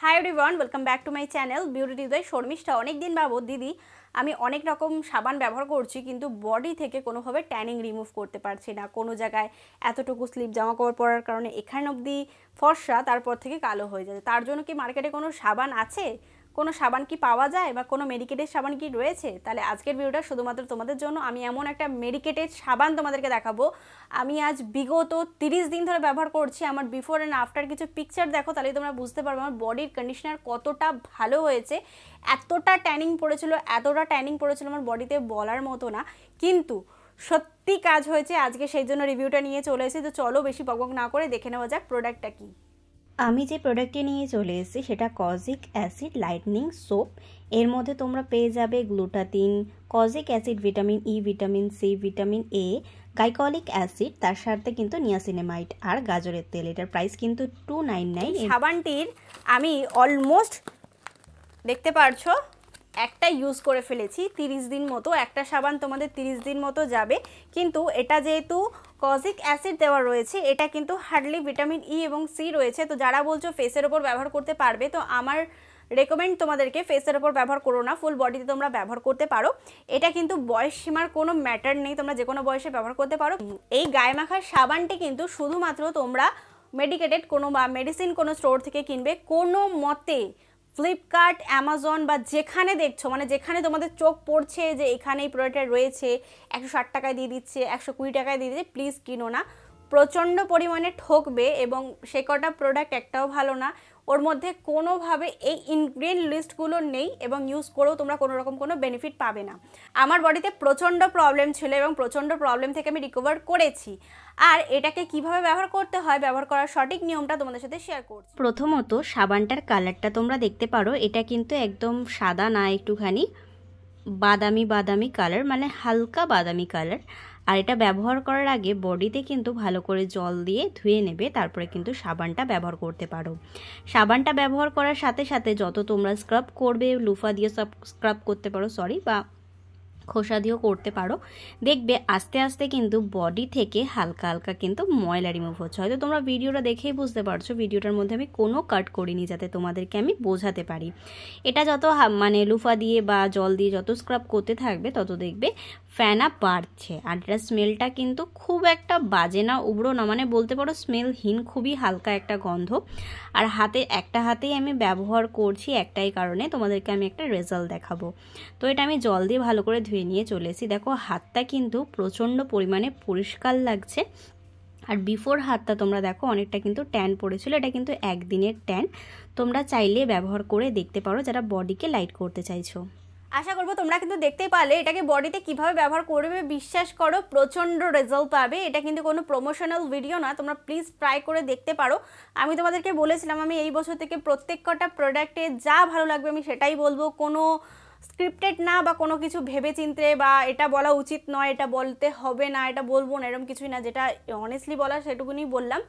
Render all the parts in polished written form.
High everyone welcome back to my channel beauty Hriday Sharmistha. অনেক দিন বাবদ দিদি আমি অনেক রকম সাবান ব্যবহার করছি কিন্তু বডি থেকে কোনোভাবে ট্যানিং রিমুভ করতে পারছি না। কোনো জায়গায় এতটুকু স্লিপ জামা কাপড় পরার কারণে এখানে অবধি ফর্সা, তারপর থেকে কালো হয়ে যায়। তার জন্য কি মার্কেটে কোনো সাবান আছে, কোনো সাবান কি পাওয়া যায় বা কোনো মেডিকেটেড সাবান কি রয়েছে? তাহলে আজকের ভিডিওটা শুধুমাত্র তোমাদের জন্য। আমি এমন একটা মেডিকেটেড সাবান তোমাদেরকে দেখাবো, আমি আজ বিগত 30 দিন ধরে ব্যবহার করছি। আমার বিফোর অ্যান্ড আফটার কিছু পিকচার দেখো, তাহলে তোমরা বুঝতে পারবে আমার বডির কন্ডিশনার কতটা ভালো হয়েছে। এতটা ট্যানিং পড়েছিল আমার বডিতে বলার মতো না, কিন্তু সত্যি কাজ হয়েছে। আজকে সেই জন্য রিভিউটা নিয়ে চলে এসেছি। তো চলো বেশি বকবক না করে দেখে নেওয়া যাক প্রোডাক্টটা কি। আমি যে প্রোডাক্টটি নিয়ে চলে এসেছি সেটা কজিক অ্যাসিড লাইটনিং সোপ। এর মধ্যে তোমরা পেয়ে যাবে glutathione, kojic acid, vitamin E, vitamin C, vitamin A, glycolic acid, তার সাথে কিন্তু নিয়াসিনামাইড আর গাজরের তেল। এটার প্রাইস কিন্তু 299। সাবানটির আমি অলমোস্ট দেখতে পারছো একটা ইউজ করে ফেলেছি 30 দিন মতো। একটা সাবান তোমাদের 30 দিন মতো যাবে, কিন্তু এটা যেহেতু কজিক অ্যাসিড দেওয়া রয়েছে, এটা কিন্তু হার্ডলি ভিটামিন ই এবং সি রয়েছে। তো যারা বলছো ফেসের ওপর ব্যবহার করতে পারবে, তো আমার রেকমেন্ড তোমাদেরকে ফেসের ওপর ব্যবহার করো না, ফুল বডিতে তোমরা ব্যবহার করতে পারো। এটা কিন্তু বয়স সীমার কোনো ম্যাটার নেই, তোমরা যে কোনো বয়সে ব্যবহার করতে পারো। এই গায়ে মাখার সাবানটি কিন্তু শুধুমাত্র তোমরা মেডিকেটেড কোনো বা মেডিসিন কোনো স্টোর থেকে কিনবে। কোনো মতে ফ্লিপকার্ট, অ্যামাজন বা যেখানে দেখছো, মানে যেখানে তোমাদের চোখ পড়ছে যে এখানে এই প্রোডাক্টটা রয়েছে, 160 টাকায় দিয়ে দিচ্ছে, 120 টাকায় দিয়ে দিচ্ছে, প্লিজ কিনো না। প্রচণ্ড পরিমাণে ঠকবে এবং সে কটা প্রোডাক্ট একটাও ভালো না। ওর মধ্যে কোনোভাবে এই ইনগ্রিডিয়েন্ট লিস্টগুলো নেই এবং ইউজ করেও তোমরা কোনো রকম কোনো বেনিফিট পাবে না। আমার বডিতে প্রচণ্ড প্রবলেম ছিল এবং প্রচণ্ড প্রবলেম থেকে আমি রিকভার করেছি। আর এটাকে কিভাবে ব্যবহার করতে হয়, ব্যবহার করার সঠিক নিয়মটা তোমাদের সাথে শেয়ার করছি। প্রথমত সাবানটার কালারটা তোমরা দেখতে পারো, এটা কিন্তু একদম সাদা না, একটুখানি বাদামি বাদামি কালার, মানে হালকা বাদামি কালার। আর এটা ব্যবহার করার আগে বডিতে কিন্তু ভালো করে জল দিয়ে ধুয়ে নেবে, তারপরে কিন্তু সাবানটা ব্যবহার করতে পারো। সাবানটা ব্যবহার করার সাথে সাথে যত তোমরা স্ক্রাব করবে, লুফা দিয়ে সব স্ক্রাব করতে পারো, বা খোসা দিয়েও করতে পারো, দেখবে আস্তে আস্তে কিন্তু বডি থেকে হালকা হালকা কিন্তু ময়লা রিমুভ হচ্ছে। হয়তো তোমরা ভিডিওটা দেখেই বুঝতে পারছো, ভিডিওটার মধ্যে আমি কোনো কাট করিনি, যাতে তোমাদেরকে আমি বোঝাতে পারি। এটা যত মানে লুফা দিয়ে বা জল দিয়ে যত স্ক্রাব করতে থাকবে তত দেখবে ফ্যানা বাড়ছে। আর এটার স্মেলটা কিন্তু খুব একটা বাজে না, উগ্র না, মানে বলতে পারো স্মেলহীন, খুবই হালকা একটা গন্ধ। আর একটা হাতেই আমি ব্যবহার করছি একটাই কারণে, তোমাদেরকে আমি একটা রেজাল্ট দেখাবো। তো এটা আমি জল দিয়ে ভালো করে ধুয়ে নিয়ে চলে এসেছি। দেখো হাতটা কিন্তু প্রচণ্ড পরিমাণে পরিষ্কার লাগছে। আর বিফোর হাতটা তোমরা দেখো অনেকটা কিন্তু ট্যান পড়েছিল, এটা কিন্তু একদিনের ট্যান। তোমরা চাইলে ব্যবহার করে দেখতে পারো যারা বডিকে লাইট করতে চাইছো। আশা করবো তোমরা কিন্তু দেখতেই পারলে এটাকে বডিতে কিভাবে ব্যবহার করবে। বিশ্বাস করো প্রচণ্ড রেজাল্ট পাবে। এটা কিন্তু কোনো প্রমোশনাল ভিডিও না, তোমরা প্লিজ ট্রাই করে দেখতে পারো। আমি তোমাদেরকে বলেছিলাম আমি এই বছর থেকে প্রত্যেক কটা প্রোডাক্টে যা ভালো লাগবে আমি সেটাই বলবো, কোনো স্ক্রিপ্টেড না বা কোনো কিছু ভেবে চিন্তে বা এটা বলা উচিত নয়, এটা বলতে হবে না, এটা বলবো না, এরকম কিছুই না। যেটা অনেস্টলি বলার সেটুকুনি বললাম।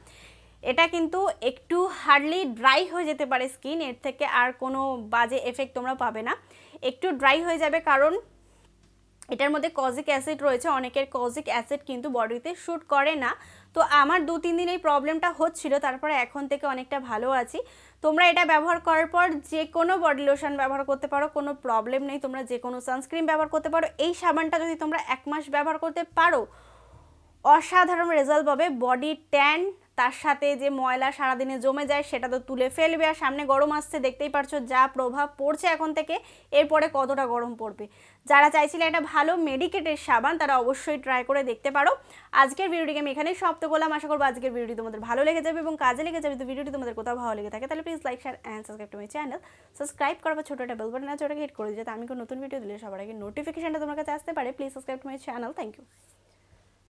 এটা কিন্তু একটু হার্ডলি ড্রাই হয়ে যেতে পারে স্কিন, এর থেকে আর কোনো বাজে এফেক্ট তোমরা পাবে না। একটু ড্রাই হয়ে যাবে কারণ এটার মধ্যে কজিক অ্যাসিড রয়েছে। অনেকের কজিক অ্যাসিড কিন্তু বডিতে শ্যুট করে না। তো আমার 2-3 দিন এই প্রবলেমটা হচ্ছিল, তারপরে এখন থেকে অনেকটা ভালো আছি। তোমরা এটা ব্যবহার করার পর যে কোনো বডি লোশন ব্যবহার করতে পারো, কোনো প্রবলেম নেই। তোমরা যে কোনো সানস্ক্রিন ব্যবহার করতে পারো। এই সাবানটা যদি তোমরা 1 মাস ব্যবহার করতে পারো, অসাধারণ রেজাল্ট পাবে। বডি ট্যান, তার সাথে যে ময়লা সারাদিনে জমে যায় সেটা তো তুলে ফেলবে। আর সামনে গরম আসছে, দেখতেই পারছো যা প্রভাব পড়ছে এখন থেকে, এরপরে কতটা গরম পড়বে। যারা চাইছিলে একটা ভালো মেডিকেটেড সাবান তারা অবশ্যই ট্রাই করে দেখতে পারো। আজকের ভিডিওটিকে আমি এখানেই সমাপ্ত করলাম। আশা করবো আজকের ভিডিওটি তোমাদের ভালো লেগে যাবে এবং কাজে লেগে যাবে। তো ভিডিওটি তোমাদের কোথাও ভালো লেগে থাকে তাহলে please like, share and subscribe to my channel. Subscribe করার পর ছোটো একটা বেল বাটন আছে, ওটাকে হিট করে দিও যাতে আমি কোনো নতুন ভিডিও দিলে সবার আগে নোটিফিকেশনটা তোমার কাছে আসতে পারে। Please subscribe to my channel. Thank you.